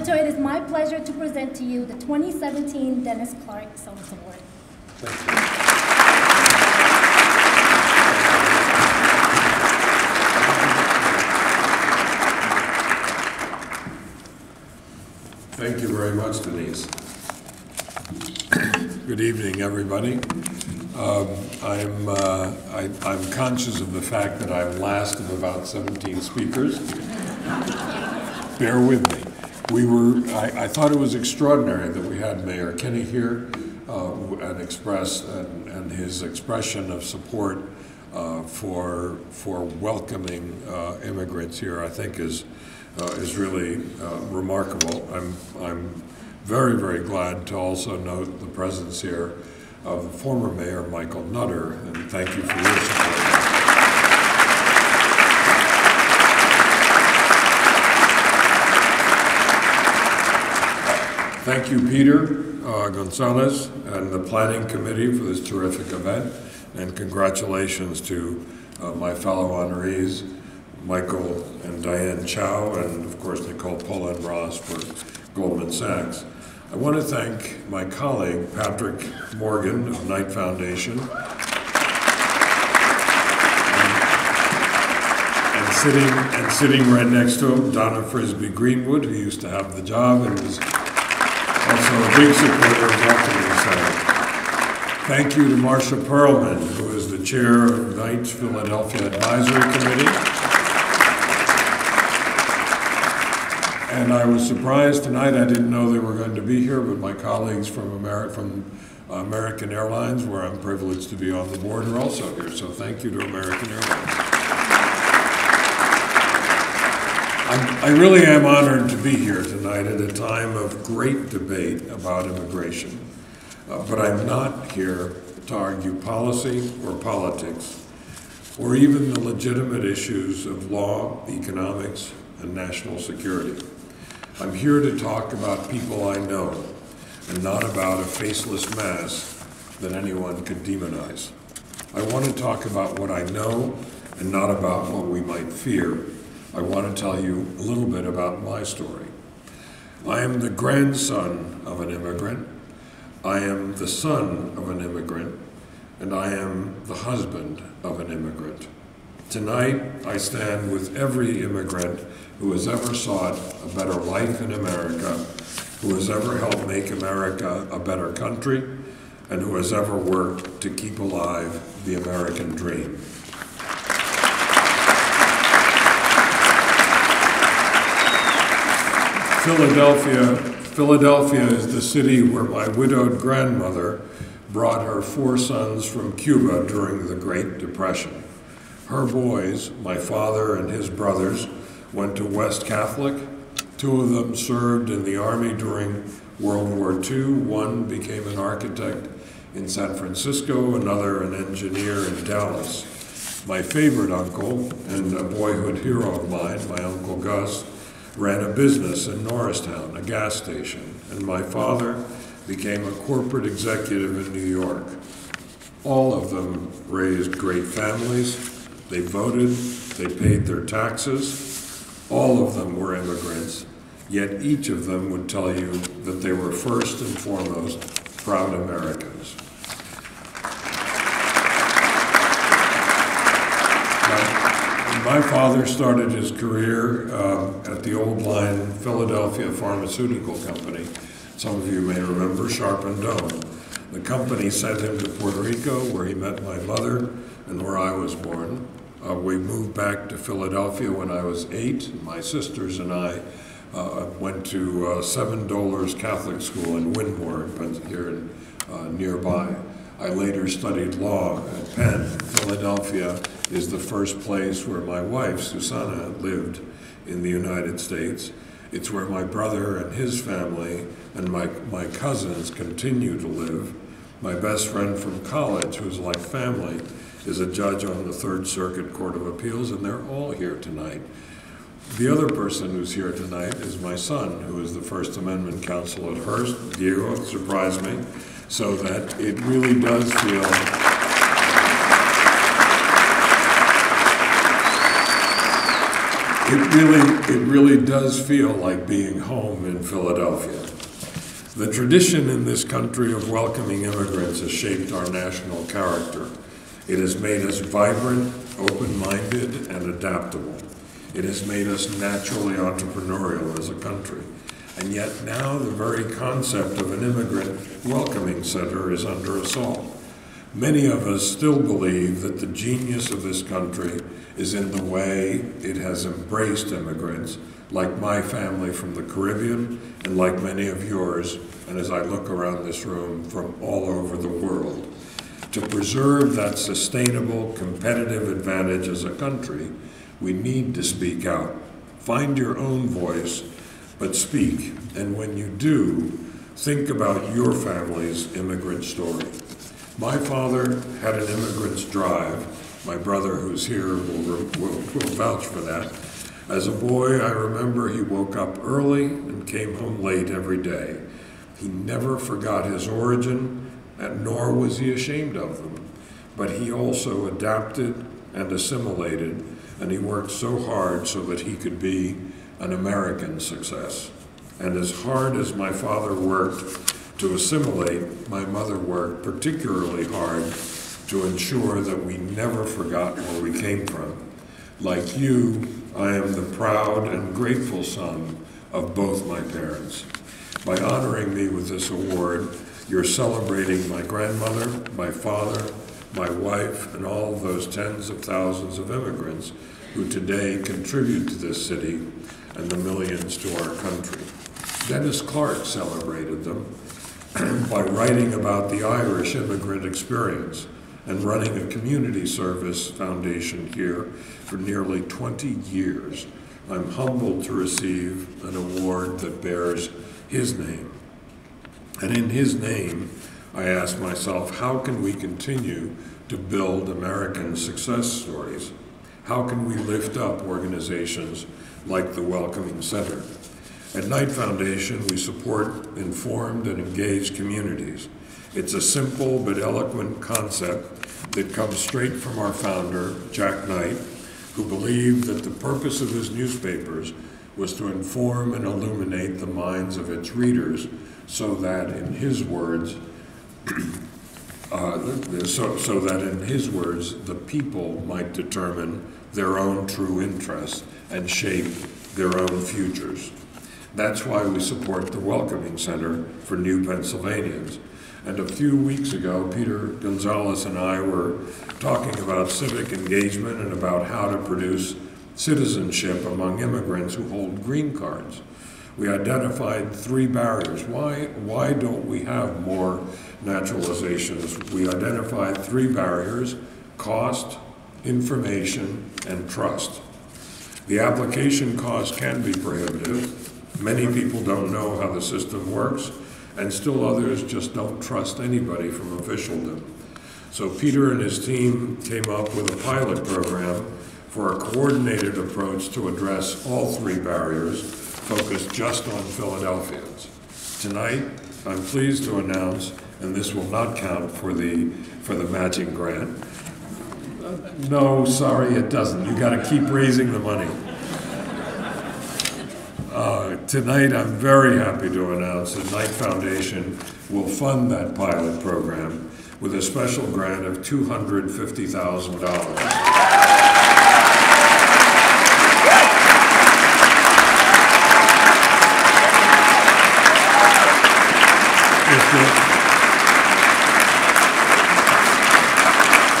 Alberto, it is my pleasure to present to you the 2017 Dennis Clark Solas Award. Thank you very much, Denise. Good evening, everybody. I'm conscious of the fact that I'm last of about 17 speakers. Bear with me. I thought it was extraordinary that we had Mayor Kinney here and his expression of support for welcoming immigrants here, I think is really remarkable. I'm very, very glad to also note the presence here of the former Mayor Michael Nutter, and thank you for your support. Thank you, Peter Gonzalez and the Planning Committee for this terrific event, and congratulations to my fellow honorees, Michael and Diane Chow, and of course Nicole Poland Ross for Goldman Sachs. I want to thank my colleague, Patrick Morgan of Knight Foundation, and sitting right next to him, Donna Frisbee Greenwood, who used to have the job and was also a big supporter of welcoming Center. Thank you to Marcia Perlman, who is the chair of Knight's Philadelphia Advisory Committee. And I was surprised tonight, I didn't know they were going to be here, but my colleagues from American Airlines, where I'm privileged to be on the board, are also here. So thank you to American Airlines. I really am honored to be here tonight at a time of great debate about immigration. But I'm not here to argue policy or politics, or even the legitimate issues of law, economics, and national security. I'm here to talk about people I know, and not about a faceless mass that anyone could demonize. I want to talk about what I know, and not about what we might fear. I want to tell you a little bit about my story. I am the grandson of an immigrant, I am the son of an immigrant, and I am the husband of an immigrant. Tonight, I stand with every immigrant who has ever sought a better life in America, who has ever helped make America a better country, and who has ever worked to keep alive the American dream. Philadelphia is the city where my widowed grandmother brought her 4 sons from Cuba during the Great Depression. Her boys, my father and his brothers, went to West Catholic. 2 of them served in the Army during World War II. One became an architect in San Francisco, another an engineer in Dallas. My favorite uncle, and a boyhood hero of mine, my Uncle Gus, ran a business in Norristown, a gas station, and my father became a corporate executive in New York. All of them raised great families. They voted, they paid their taxes. All of them were immigrants, yet each of them would tell you that they were first and foremost proud Americans. My father started his career at the old line Philadelphia Pharmaceutical Company. Some of you may remember Sharp and Dohme. The company sent him to Puerto Rico, where he met my mother and where I was born. We moved back to Philadelphia when I was 8. My sisters and I went to Seven Dollars Catholic School in Windmore, here nearby. I later studied law at Penn. Philadelphia is the first place where my wife, Susanna, lived in the United States. It's where my brother and his family and my cousins continue to live. My best friend from college, who's like family, is a judge on the Third Circuit Court of Appeals, and they're all here tonight. The other person who's here tonight is my son, who is the First Amendment counsel at Hearst. Diego surprised me, so that it really does feel It really does feel like being home in Philadelphia. The tradition in this country of welcoming immigrants has shaped our national character. It has made us vibrant, open-minded, and adaptable. It has made us naturally entrepreneurial as a country. And yet now the very concept of an immigrant welcoming center is under assault. Many of us still believe that the genius of this country is in the way it has embraced immigrants, like my family from the Caribbean and like many of yours, and as I look around this room, from all over the world. To preserve that sustainable competitive advantage as a country, we need to speak out. Find your own voice, but speak. And when you do, think about your family's immigrant story. My father had an immigrant's drive. My brother, who's here, will vouch for that. As a boy, I remember he woke up early and came home late every day. He never forgot his origin, and nor was he ashamed of them. But he also adapted and assimilated, and he worked so hard so that he could be an American success. And as hard as my father worked to assimilate, my mother worked particularly hard to ensure that we never forgot where we came from. Like you, I am the proud and grateful son of both my parents. By honoring me with this award, you're celebrating my grandmother, my father, my wife, and all those tens of thousands of immigrants who today contribute to this city and the millions to our country. Dennis Clark celebrated them by writing about the Irish immigrant experience and running a community service foundation here for nearly 20 years. I'm humbled to receive an award that bears his name. And in his name, I ask myself, how can we continue to build American success stories? How can we lift up organizations like the Welcoming Center? At Knight Foundation, we support informed and engaged communities. It's a simple but eloquent concept that comes straight from our founder, Jack Knight, who believed that the purpose of his newspapers was to inform and illuminate the minds of its readers so that in his words, the people might determine their own true interests and shape their own futures. That's why we support the Welcoming Center for New Pennsylvanians. And a few weeks ago, Peter Gonzalez and I were talking about civic engagement and about how to produce citizenship among immigrants who hold green cards. We identified 3 barriers. Why don't we have more naturalizations? We identified 3 barriers: cost, information, and trust. The application cost can be prohibitive. Many people don't know how the system works, and still others just don't trust anybody from officialdom. So Peter and his team came up with a pilot program for a coordinated approach to address all 3 barriers, focused just on Philadelphians. Tonight, I'm pleased to announce, and this will not count for the matching grant. No, sorry, it doesn't. You got to keep raising the money. Tonight, I'm very happy to announce that Knight Foundation will fund that pilot program with a special grant of $250,000.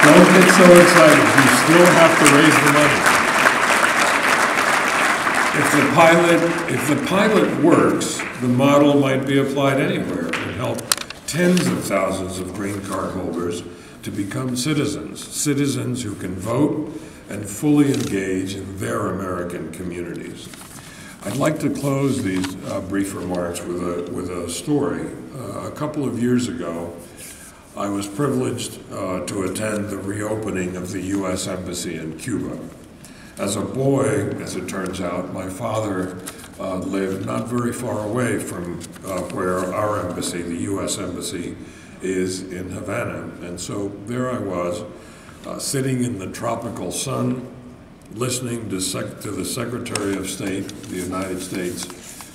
Don't get so excited. You still have to raise the money. If the pilot works, the model might be applied anywhere and help tens of thousands of green card holders to become citizens who can vote and fully engage in their American communities. I'd like to close these brief remarks with a story. A couple of years ago, I was privileged to attend the reopening of the U.S. Embassy in Cuba. As a boy, as it turns out, my father lived not very far away from where our embassy, the U.S. Embassy, is in Havana. And so there I was, sitting in the tropical sun listening to the Secretary of State of the United States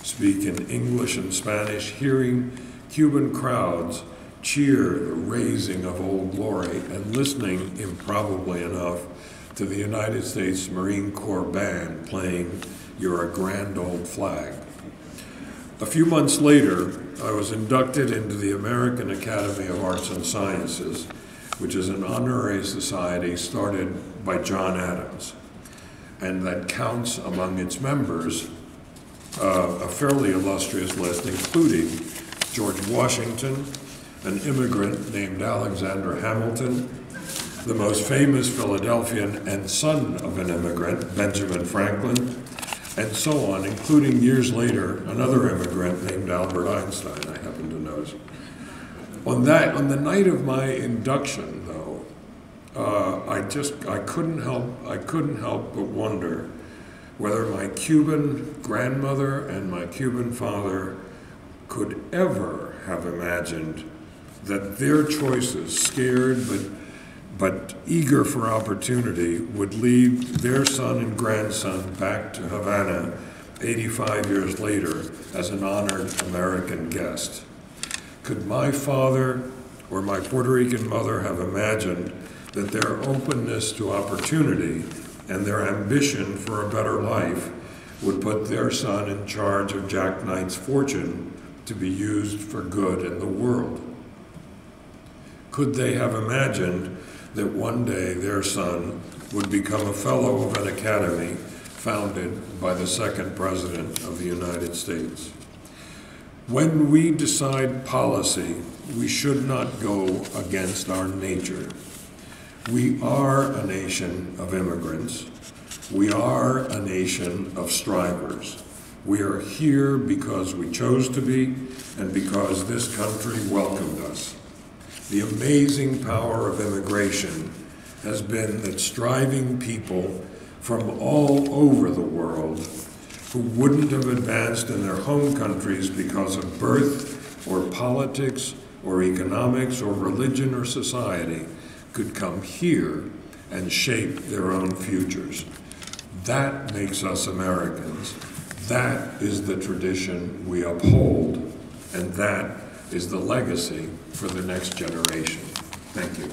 speak in English and Spanish, hearing Cuban crowds cheer the raising of Old Glory, and listening, improbably enough, to the United States Marine Corps Band playing "You're a Grand Old Flag." A few months later, I was inducted into the American Academy of Arts and Sciences, which is an honorary society started by John Adams, and that counts among its members a fairly illustrious list, including George Washington, an immigrant named Alexander Hamilton, the most famous Philadelphian and son of an immigrant, Benjamin Franklin, and so on, including years later, another immigrant named Albert Einstein, I happen to notice. On the night of my induction, though, I couldn't help but wonder whether my Cuban grandmother and my Cuban father could ever have imagined that their choices, scared but eager for opportunity, would lead their son and grandson back to Havana 85 years later as an honored American guest. Could my father or my Puerto Rican mother have imagined that their openness to opportunity and their ambition for a better life would put their son in charge of Jack Knight's fortune to be used for good in the world? Could they have imagined that one day their son would become a fellow of an academy founded by the second president of the United States? When we decide policy, we should not go against our nature. We are a nation of immigrants. We are a nation of strivers. We are here because we chose to be and because this country welcomed us. The amazing power of immigration has been that striving people from all over the world who wouldn't have advanced in their home countries because of birth or politics or economics or religion or society could come here and shape their own futures. That makes us Americans. That is the tradition we uphold, and that is the legacy for the next generation. Thank you.